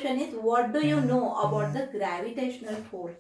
question is, what do you know about the gravitational force?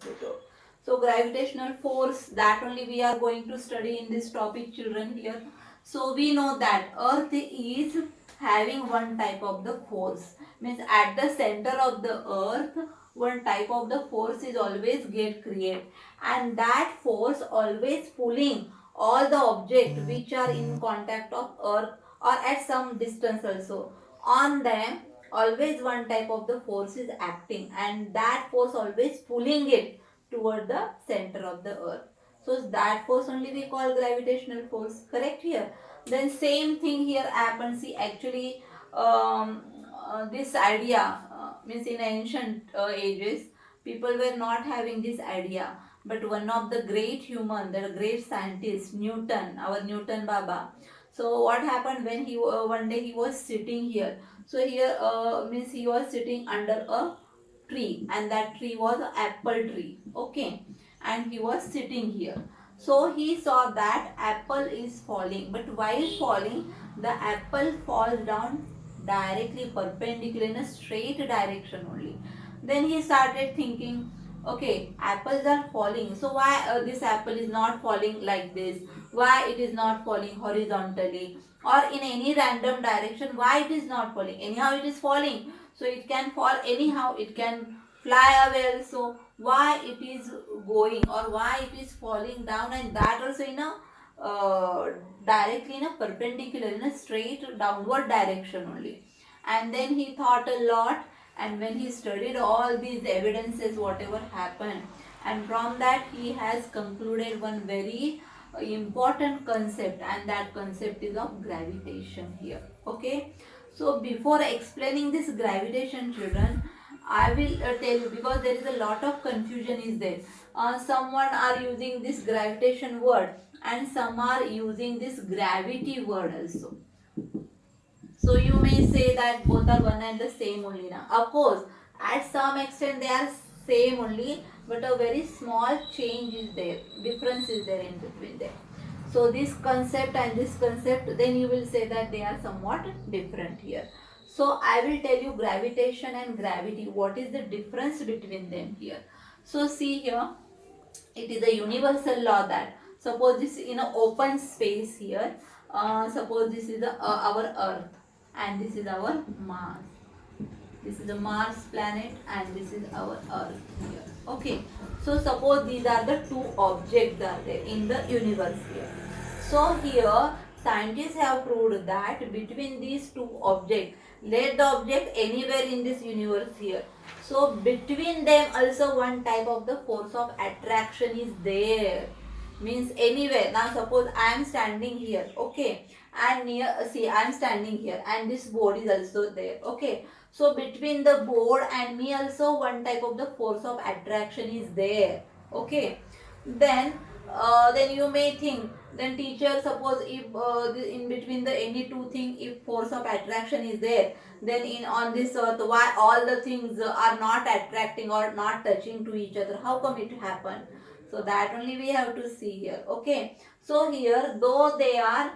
So gravitational force, that only we are going to study in this topic, children, here. So we know that earth is having one type of the force, means at the center of the earth one type of the force is always get created, and that force always pulling all the objects which are in contact of earth or at some distance also on them. Always one type of the force is acting, and that force always pulling it toward the center of the earth. So that force only we call gravitational force, correct here. Then same thing here happens. See, actually this idea means in ancient ages people were not having this idea, but one of the great human, the great scientist Newton, our Newton Baba. So what happened when he one day he was sitting here. So here means he was sitting under a tree, and that tree was an apple tree, okay, and he was sitting here. So he saw that apple is falling, but while falling the apple falls down directly perpendicular in a straight direction only. Then he started thinking, okay, apples are falling, so why this apple is not falling like this, why it is not falling horizontally or in any random direction, why it is not falling, anyhow it is falling, so it can fall anyhow, it can fly away also, why it is going or why it is falling down, and that also in a directly in a perpendicular, in a straight downward direction only. And then he thought a lot, and when he studied all these evidences whatever happened, and from that he has concluded one very important concept, and that concept is of gravitation here, okay. So before explaining this gravitation, children, I will tell you, because there is a lot of confusion is there. Someone are using this gravitation word, and some are using this gravity word also. So you may say that both are one and the same only now. Of course, at some extent they are same only, but a very small change is there, difference is there in between them. So this concept and this concept, then you will say that they are somewhat different here. So I will tell you gravitation and gravity, what is the difference between them here. So see here, it is a universal law that suppose this in an open space here, suppose this is our earth, and this is our Mars. This is the Mars planet, and this is our earth here, okay. So suppose these are the two objects are there in the universe here. So here scientists have proved that between these two objects, let the object anywhere in this universe here, so between them also one type of the force of attraction is there, means anywhere. Now suppose I am standing here, okay, and near, see, I am standing here and this board is also there, okay. So between the board and me also one type of the force of attraction is there, okay. Then you may think, then teacher, suppose if in between the any two thing, if force of attraction is there, then in on this earth why all the things are not attracting or not touching to each other, how come it happen? So that only we have to see here, okay. So here though they are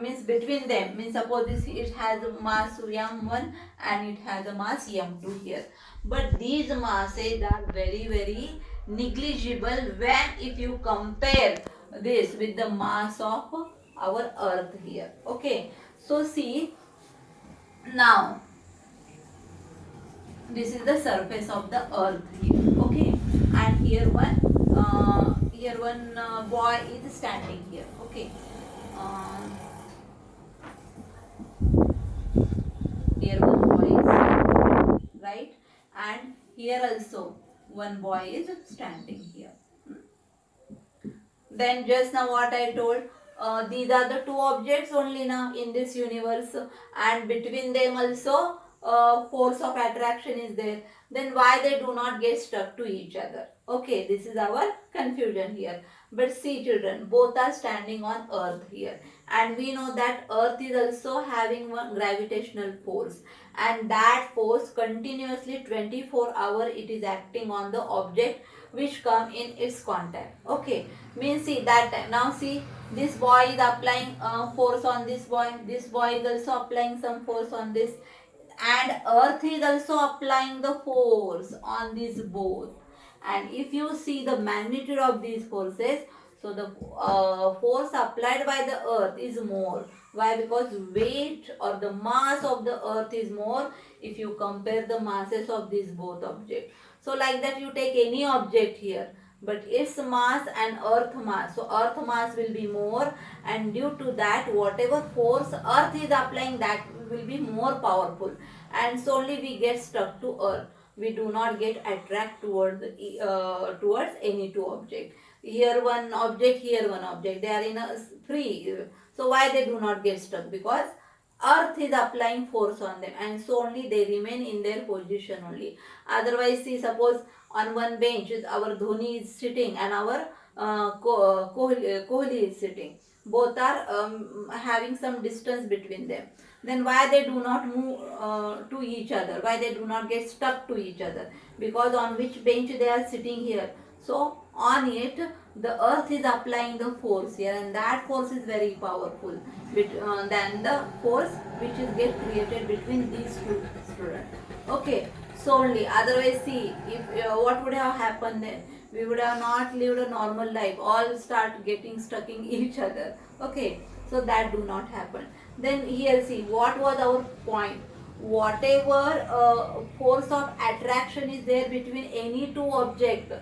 means between them, means suppose this it has a mass m1 and it has a mass m2 here, but these masses are very negligible when if you compare this with the mass of our earth here, okay. So see, now this is the surface of the earth here, okay, and here one boy is standing here, okay. Here one boy is standing, right, and here also one boy is standing here. Then just now what I told, these are the two objects only now in this universe, and between them also force of attraction is there. Then why they do not get stuck to each other? Okay, this is our confusion here. But see children, both are standing on earth here, and we know that earth is also having one gravitational force, and that force continuously 24 hour it is acting on the object which come in its contact, okay. Means see that time, now see, this boy is applying force on this boy is also applying some force on this, and earth is also applying the force on these both. And if you see the magnitude of these forces, so the force applied by the earth is more. Why? Because weight or the mass of the earth is more if you compare the masses of these both objects. So like that, you take any object here, but its mass and earth mass, so earth mass will be more, and due to that whatever force earth is applying, that will be more powerful, and so only we get stuck to earth. We do not get attract towards any two object. Here one object, here one object, they are in a free. So why they do not get stuck? Because earth is applying force on them, and so only they remain in their position only. Otherwise, see, suppose on one bench our Dhoni is sitting and our Kohli is sitting. Both are having some distance between them. Then why they do not move to each other? Why they do not get stuck to each other? Because on which bench they are sitting here. So on it, the earth is applying the force here, and that force is very powerful than the force which is get created between these two students. Okay, so only, otherwise see, if what would have happened then? We would have not lived a normal life. All start getting stuck in each other. Okay, so that do not happen. Then here see, what was our point? Whatever force of attraction is there between any two object,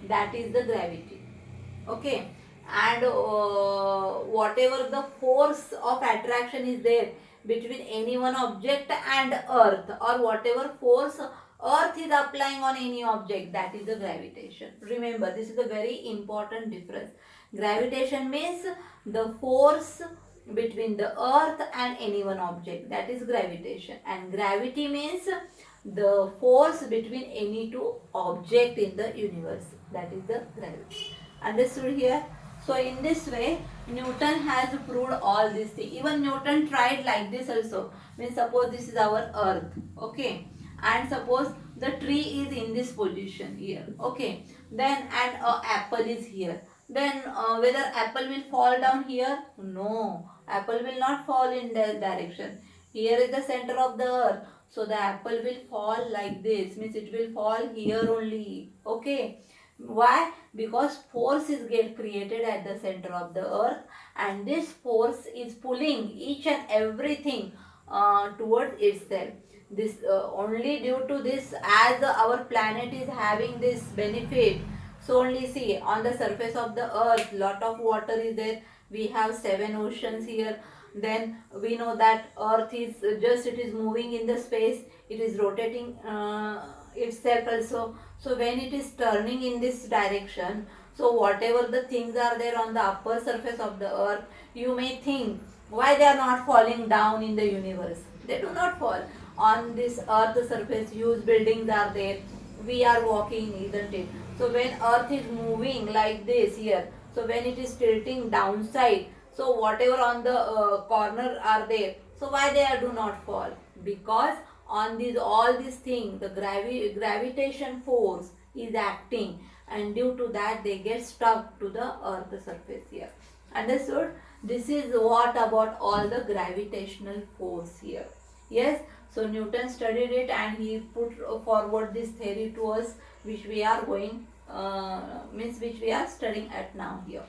that is the gravity. Okay, and whatever the force of attraction is there between any one object and earth, or whatever force earth is applying on any object, that is the gravitation. Remember, this is a very important difference. Gravitation means the force between the earth and any one object, that is gravitation, and gravity means the force between any two object in the universe, that is the gravity. Understood here? So in this way, Newton has proved all these things. Even Newton tried like this also. Means suppose this is our earth, okay, and suppose the tree is in this position here, okay, then and apple is here. Then whether apple will fall down here? No, apple will not fall in that direction. Here is the center of the earth, so the apple will fall like this. Means it will fall here only, okay. Why? Because force is get created at the center of the earth, and this force is pulling each and everything towards itself. This only due to this, as our planet is having this benefit, so only see, on the surface of the earth lot of water is there. We have 7 oceans here. Then we know that earth is just, it is moving in the space, it is rotating itself also. So when it is turning in this direction, so whatever the things are there on the upper surface of the earth, you may think why they are not falling down in the universe. They do not fall. On this earth surface, huge buildings are there. We are walking, isn't it? So when earth is moving like this here, so when it is tilting downside, so whatever on the corner are there, so why they do not fall? Because on these all these things, the gravitation force is acting, and due to that they get stuck to the earth surface here. Understood? This is what about all the gravitational force here. Yes, so Newton studied it and he put forward this theory to us, which we are going which we are studying at now here.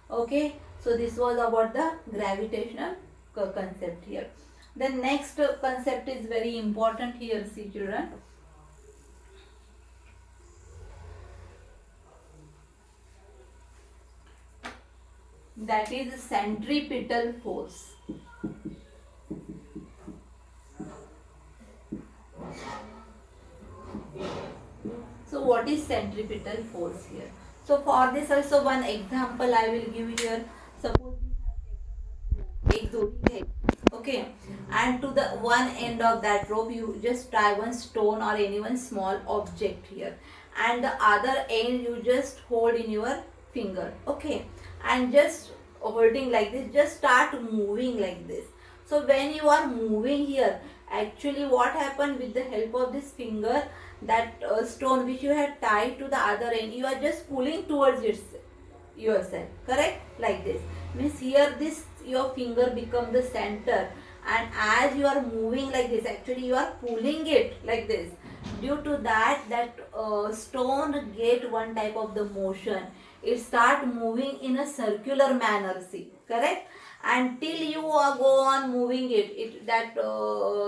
Okay, so this was about the gravitational concept here. The next concept is very important here, see children. That is centripetal force. So what is centripetal force here? So for this also one example I will give here. Suppose we have taken okay, and to the one end of that rope you just tie one stone or any one small object here, and the other end you just hold in your finger, okay, and just holding like this, just start moving like this. So when you are moving here, actually what happened, with the help of this finger, that stone which you had tied to the other end, you are just pulling towards yourself, correct, like this. Means here this your finger become the center, and as you are moving like this, actually you are pulling it like this. Due to that, stone get one type of the motion. It start moving in a circular manner, see, correct? Until you go on moving that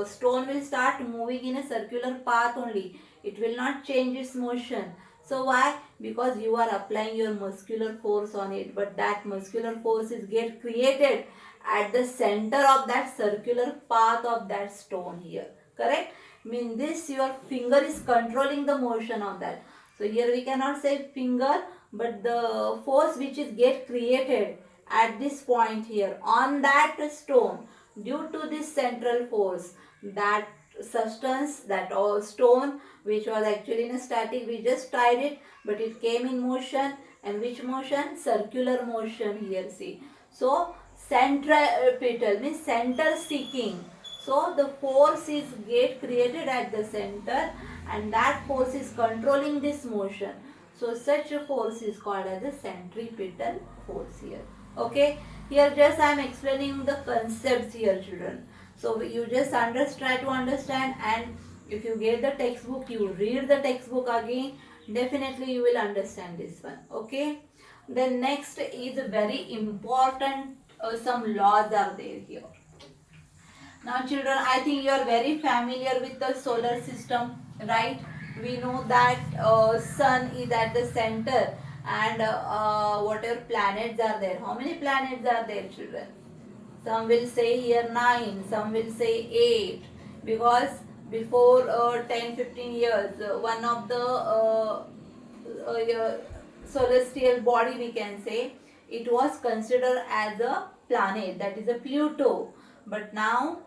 stone will start moving in a circular path only. It will not change its motion. So why? Because you are applying your muscular force on it, but that muscular force is get created at the center of that circular path of that stone here, correct? Mean this, your finger is controlling the motion of that. So here we cannot say finger, but the force which is get created at this point here on that stone, due to this central force, that substance, that stone which was actually in a static, we just tried it, but it came in motion. And which motion? Circular motion here, see. So centripetal means center seeking. So the force is get created at the center, and that force is controlling this motion. So such a force is called as a centripetal force here. Okay, here just I am explaining the concepts here, children. So you just try to understand, and if you get the textbook, you read the textbook again, definitely you will understand this one. Okay, then next is very important, some laws are there here. Now children, I think you are very familiar with the solar system, right? We know that sun is at the center, and whatever planets are there. How many planets are there, children? Some will say here 9, some will say 8, because before 10-15 years, one of the celestial body, we can say, it was considered as a planet, that is a Pluto. But now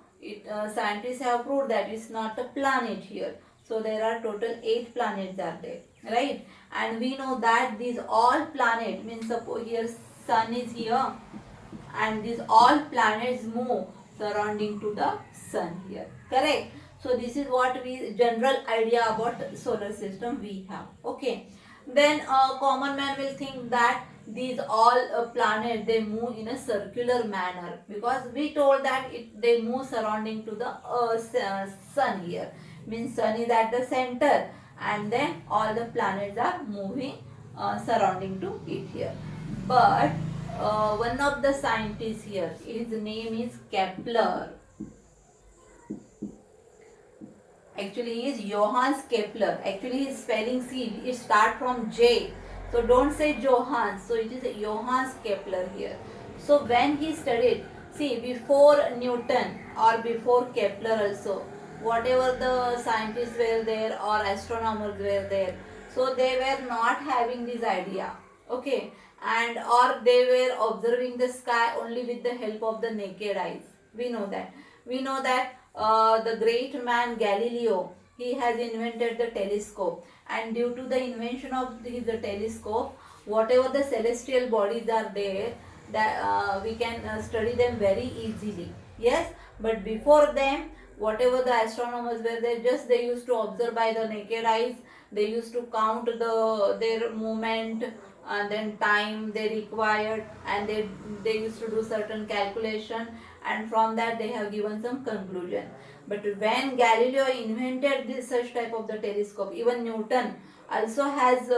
scientists have proved that it's not a planet here. So there are total 8 planets are there, right? And we know that these all planets, means suppose here sun is here, and these all planets move surrounding to the sun here, correct? So this is what we general idea about solar system we have. Okay, then a common man will think that these all planets, they move in a circular manner, because we told that they move surrounding to the sun here, means sun is at the center, and then all the planets are moving surrounding to it here. But one of the scientists here, his name is Kepler. Actually, he is Johannes Kepler. Actually, his spelling, see, it start from J. So don't say Johannes. So it is Johannes Kepler here. So when he studied, see, before Newton or before Kepler also, whatever the scientists were there or astronomers were there, so they were not having this idea. Okay, and or they were observing the sky only with the help of the naked eyes. We know that. We know that the great man Galileo, he has invented the telescope, and due to the invention of his telescope, whatever the celestial bodies are there, that we can study them very easily. Yes, but before them, whatever the astronomers were there, just they used to observe by the naked eyes. They used to count their movement, and then time they required, and they used to do certain calculation, and from that they have given some conclusion. But when Galileo invented this such type of the telescope, even Newton also has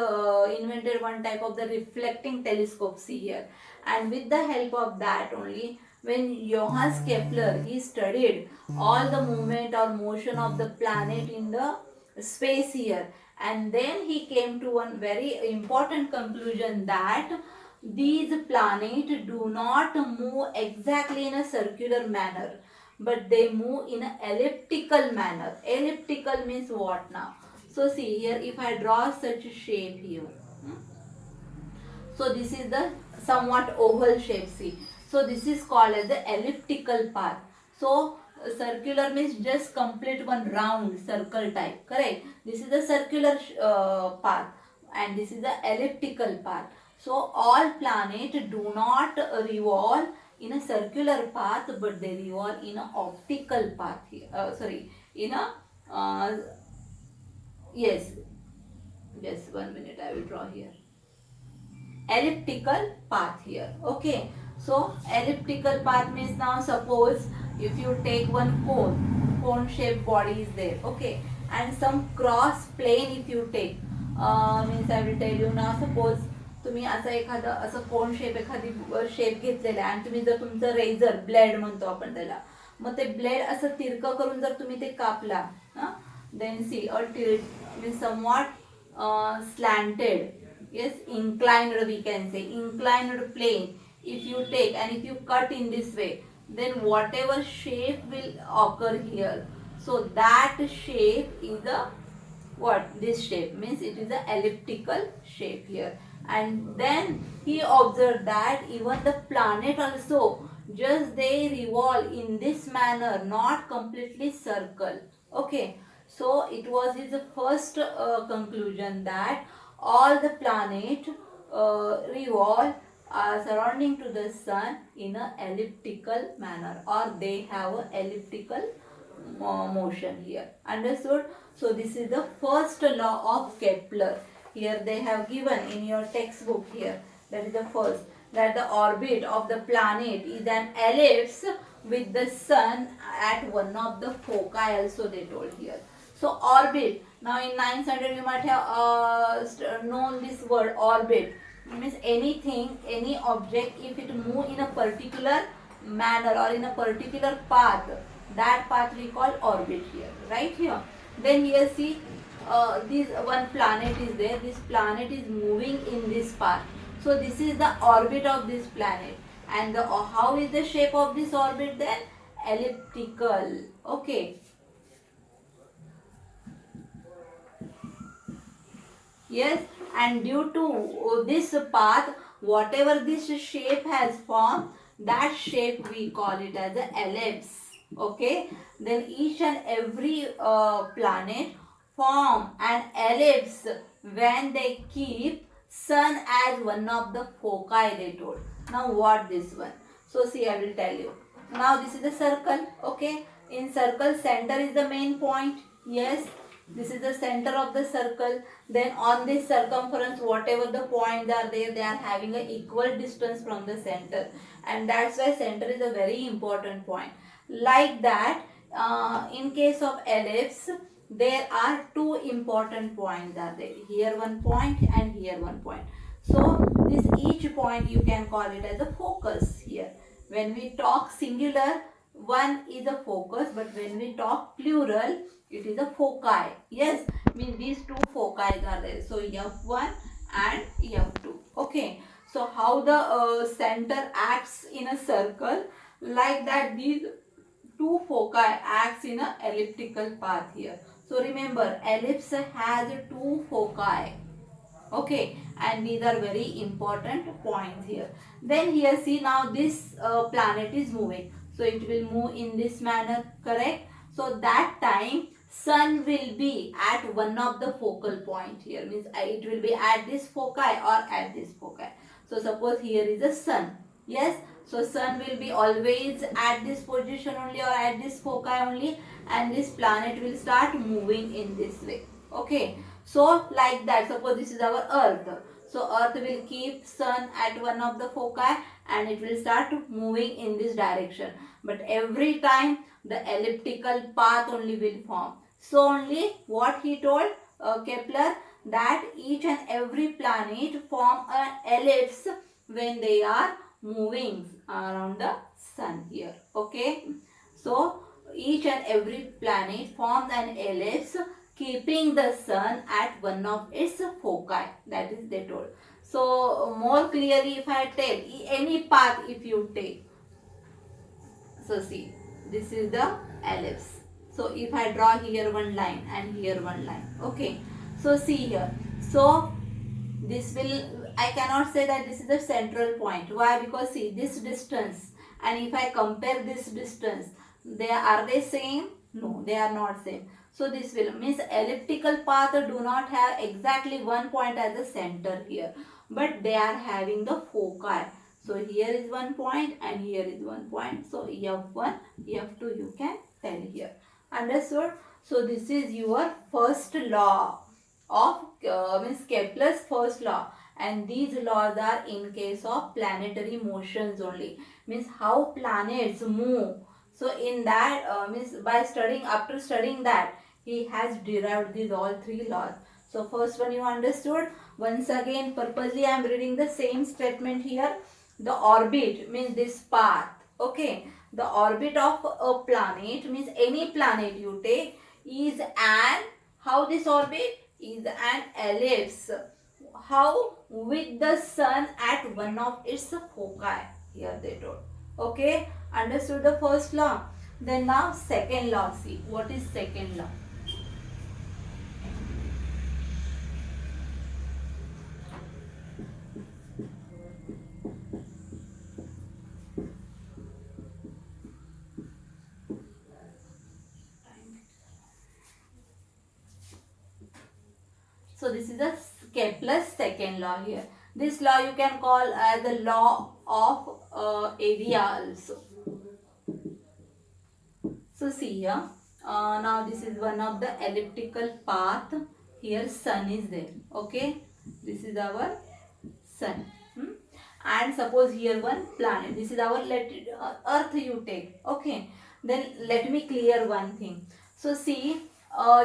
invented one type of the reflecting telescope, see here. And with the help of that only, when Johannes Kepler, he studied all the movement or motion of the planet in the space here, and then he came to one very important conclusion, that these planets do not move exactly in a circular manner, but they move in an elliptical manner. Elliptical means what now? So see here, if I draw such a shape here, so this is the somewhat oval shape, see. So this is called as the elliptical path. So circular means just complete one round circle type, correct? This is the circular path, and this is the elliptical path. So all planets do not revolve in a circular path, but they revolve in an optical path here. In a yes, just 1 minute, I will draw here. Elliptical path here. Okay, so elliptical path means, now suppose if you take one cone shaped body is there, okay, and some cross plane if you take, means I will tell you now, suppose तुम्ही असं एखादं असं कोण shape एखादी shape घेतलेला आहे आणि तुम्ही जर तुमचं रेझर ब्लेड म्हणतो आपण त्याला, मग ते ब्लेड असं तिरकं करून जर तुम्ही ते कापला, then see a tilt means somewhat slanted, yes, inclined, we can say inclined plane if you take and if you cut in this way, then whatever shape will occur here, so that shape is a what, this shape means it is a elliptical shape here. And then he observed that even the planet also, just they revolve in this manner, not completely circle, okay. So it was his first conclusion that all the planet revolve surrounding to the sun in a elliptical manner, or they have a elliptical motion here. Understood? So this is the first law of Kepler. Here they have given in your textbook here. That is the first. That the orbit of the planet is an ellipse with the sun at one of the foci also they told here. So orbit. Now in 9th standard you might have known this word orbit. It means anything, any object, if it move in a particular manner or in a particular path, that path we call orbit here, right here. Then here see, this one planet is there, this planet is moving in this path, so this is the orbit of this planet. And the how is the shape of this orbit then? Elliptical, okay. Yes, and due to this path, whatever this shape has formed, that shape we call it as an ellipse, okay. Then each and every planet form an ellipse when they keep sun as one of the foci they told. Now what this one? So see, I will tell you. Now this is the circle, okay. In circle, center is the main point, yes. This is the center of the circle. Then on this circumference, whatever the points are there, they are having an equal distance from the center. And that's why center is a very important point. Like that, in case of ellipse, there are two important points are there. Here one point and here one point. So this each point you can call it as a focus here. When we talk singular, one is a focus, but when we talk plural, it is a foci. Yes, means these two foci are there. So F1 and F2. Okay. So how the center acts in a circle, like that these two foci acts in a elliptical path here. So remember, ellipse has two foci. Okay, and these are very important points here. Then here see, now this planet is moving, so it will move in this manner, correct. So that time sun will be at one of the focal point here, means it will be at this foci or at this foci. So suppose here is the sun, yes. So sun will be always at this position only or at this foci only, and this planet will start moving in this way, okay. So like that, suppose this is our earth. So earth will keep sun at one of the foci and it will start moving in this direction. But every time the elliptical path only will form. So only what he told Kepler, that each and every planet form an ellipse when they are moving around the sun here, okay. So each and every planet forms an ellipse keeping the sun at one of its foci, that is they told. So more clearly if I tell, any path if you take, so see, this is the ellipse. So if I draw here one line and here one line, okay. So see here, so this will, I cannot say that this is the central point. Why? Because see this distance, and if I compare this distance, are they same? No, they are not same. So this will means elliptical path do not have exactly one point as a center here, but they are having the foci. So here is one point and here is one point. So F1, F2 you can tell here. Understood? So this is your first law of means Kepler's first law, and these laws are in case of planetary motions only, means how planets move. So in that means by studying, after studying that, he has derived these all three laws. So first one you understood. Once again, purposely I am reading the same statement here. The orbit means this path. Okay, the orbit of a planet means any planet you take is an, how this orbit is an ellipse. How? With the sun at one of its foci. Here they told. Okay, understood the first law. Then now second law. See what is second law. So this is a Kepler's second law here. This law you can call as the law of area also. So see here, now this is one of the elliptical path. Here sun is there. Okay, this is our sun. And suppose here one planet. This is our Earth you take. Okay, then let me clear one thing. So see,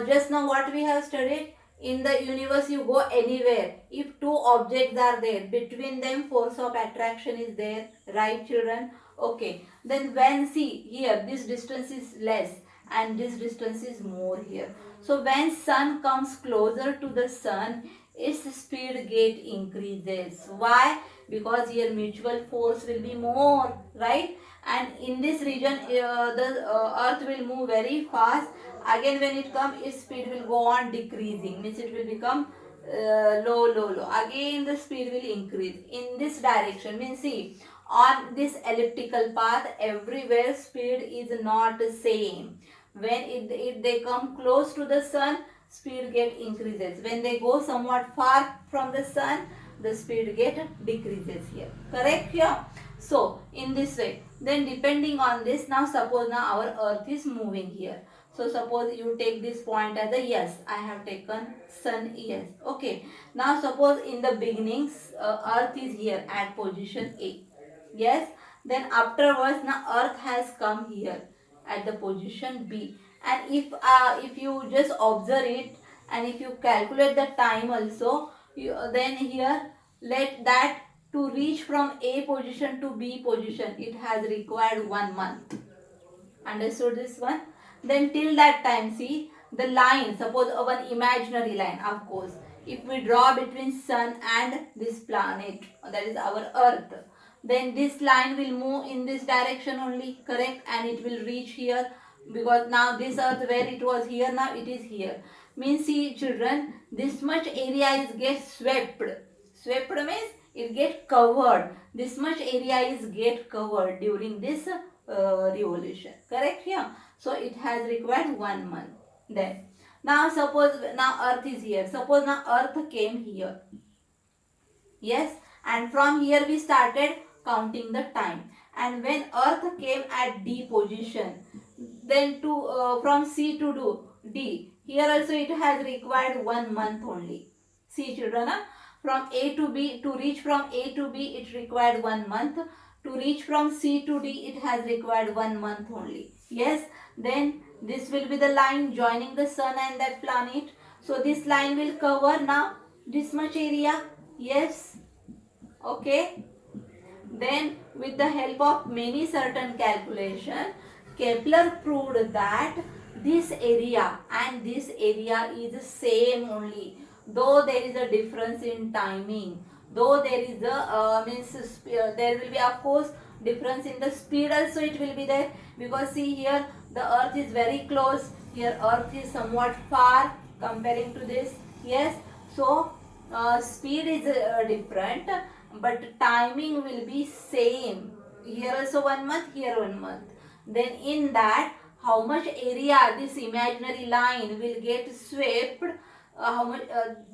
just now what we have studied, in the universe you go anywhere, if two objects are there, between them force of attraction is there, right children? Okay, then when see here this distance is less and this distance is more here. So when sun comes closer to the sun, its speed get increases. Why? Because here mutual force will be more, right? And in this region the earth will move very fast. Again when it comes, its speed will go on decreasing, means it will become low. Again the speed will increase in this direction. Means see, on this elliptical path everywhere speed is not the same. When they come close to the sun, speed get increases. When they go somewhat far from the sun, the speed get decreases here. Correct here? So in this way, then depending on this, now suppose now our earth is moving here. So suppose you take this point as a yes. I have taken sun yes. Okay. Now suppose in the beginnings earth is here at position A. Yes. Then afterwards now earth has come here at the position B. And if you just observe it and if you calculate the time also, then here let that to reach from A position to B position, it has required 1 month. Understood this one? Then till that time, see the line, suppose one imaginary line, of course, if we draw between sun and this planet, that is our earth, then this line will move in this direction only, correct? And it will reach here, because now this earth where it was here, now it is here. Means see children, this much area is get swept. Swept means it get covered. This much area is get covered during this revolution, correct here? So it has required 1 month. Then now suppose now earth is here. Suppose now earth came here. Yes, and from here we started counting the time. And when earth came at D position, then to from C to D, here also it has required 1 month only. See children, from A to B, to reach from A to B it required 1 month. To reach from C to D it has required 1 month only. Yes, then this will be the line joining the sun and that planet. So this line will cover now this much area. Yes, okay. Then with the help of many certain calculation, Kepler proved that this area and this area is same only, though there is a difference in timing, though there is a there will be of course difference in the speed also, it will be there, because see here the earth is very close, here earth is somewhat far comparing to this. Yes, so speed is different, but timing will be same. Here also 1 month, here 1 month. Then in that, how much area this imaginary line will get swept, how much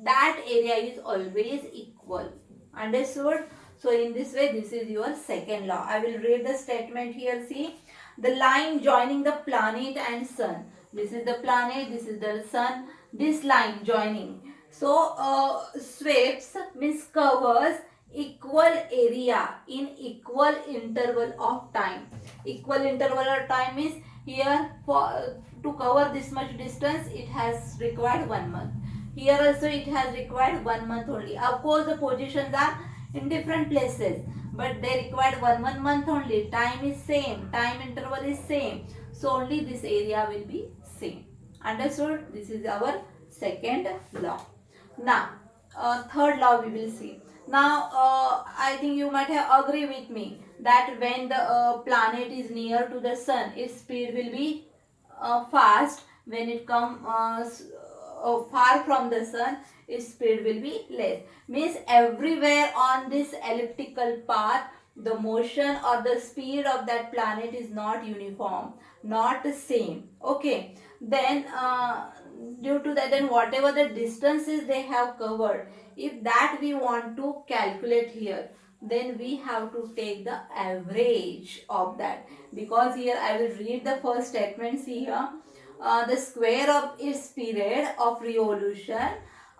that area is always equal. Understood? So in this way, this is your second law. I will read the statement here. See, the line joining the planet and sun. This is the planet, this is the sun. This line joining. So sweeps means covers equal area in equal interval of time. Equal interval of time means here for to cover this much distance it has required 1 month. Here also it has required 1 month only. Of course the positions are in different places, but they required 1 month only. Time is same, time interval is same, so only this area will be same. Understood? This is our second law. Now third law we will see. Now I think you might have agree with me that when the planet is near to the sun, its speed will be fast. When it come far from the sun, its speed will be less. Means everywhere on this elliptical path, the motion or the speed of that planet is not uniform, not the same. Okay, then due to that, then whatever the distances they have covered, if that we want to calculate here, then we have to take the average of that, because here I will read the first statement. See here, the square of its period of revolution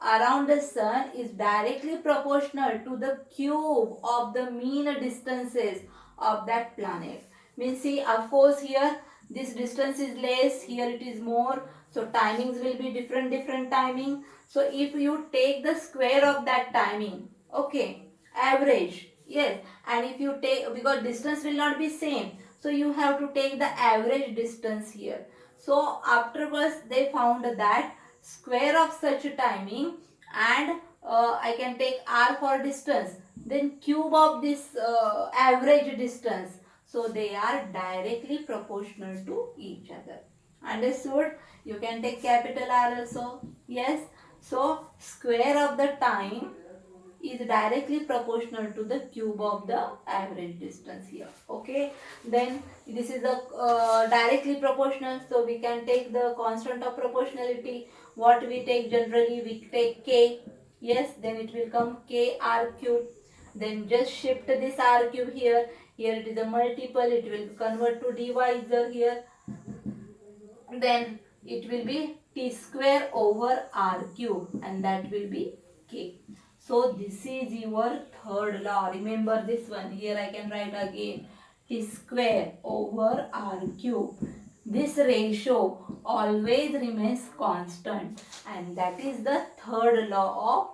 around the sun is directly proportional to the cube of the mean distances of that planet. Means see, of course here this distance is less, here it is more, so timings will be different timing. So if you take the square of that timing, okay, average, yes, and if you take, because distance will not be same, so you have to take the average distance here. So afterwards they found that square of such timing, and I can take r for distance, then cube of this average distance, so they are directly proportional to each other. Understood? You can take capital R also. Yes. So square of the time is directly proportional to the cube of the average distance here. Okay. Then this is the directly proportional. So we can take the constant of proportionality. What we take generally, we take k. Yes. Then it will come k r cube. Then just shift this r cube here. Here it is a multiple. It will convert to divisor here. Then it will be t square over r cube, and that will be k. So this is your third law. Remember this one. Here I can write again, t square over r cube. This ratio always remains constant, and that is the third law of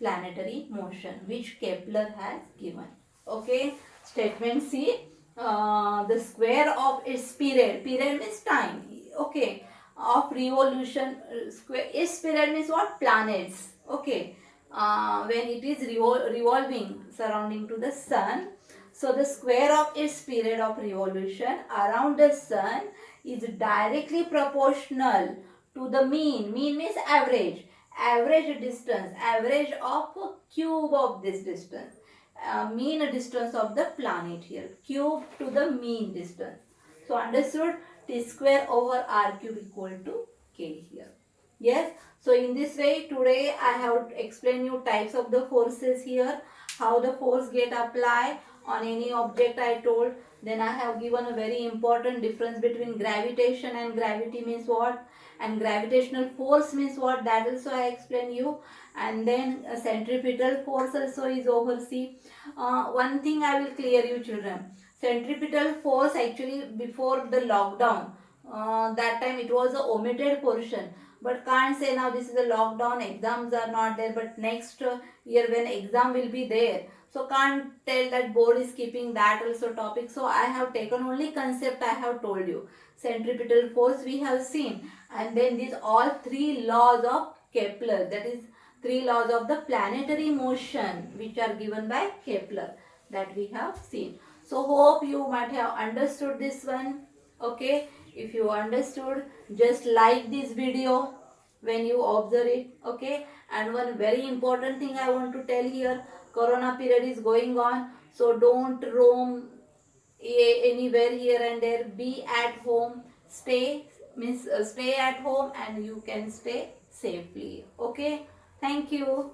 planetary motion which Kepler has given. Okay, statement C. The square of its period means time, okay, of revolution, square, its period means what? Planets, okay, when it is revolving surrounding to the sun, so the square of its period of revolution around the sun is directly proportional to the mean means average distance, average of cube of this distance, mean distance of the planet here, cube to the mean distance. So understood? T square over r cube equal to k here. Yes. So in this way today I have explained you types of the forces here, how the force get applied on any object I told. Then I have given a very important difference between gravitation and gravity means what, and gravitational force means what, that also I explained you. And then centripetal force also is over. See, one thing I will clear you children. Centripetal force actually before the lockdown, that time it was a omitted portion, but can't say now this is a lockdown, exams are not there, but next year when exam will be there, so can't tell that board is keeping that also topic. So I have taken only concept I have told you. Centripetal force we have seen, and then these all three laws of Kepler, that is three laws of the planetary motion which are given by Kepler, that we have seen. So hope you might have understood this one. Okay, if you understood, just like this video when you observe it. Okay, and one very important thing I want to tell here, corona period is going on, so don't roam anywhere here and there. Be at home, stay stay at home, and you can stay safely. Okay, thank you.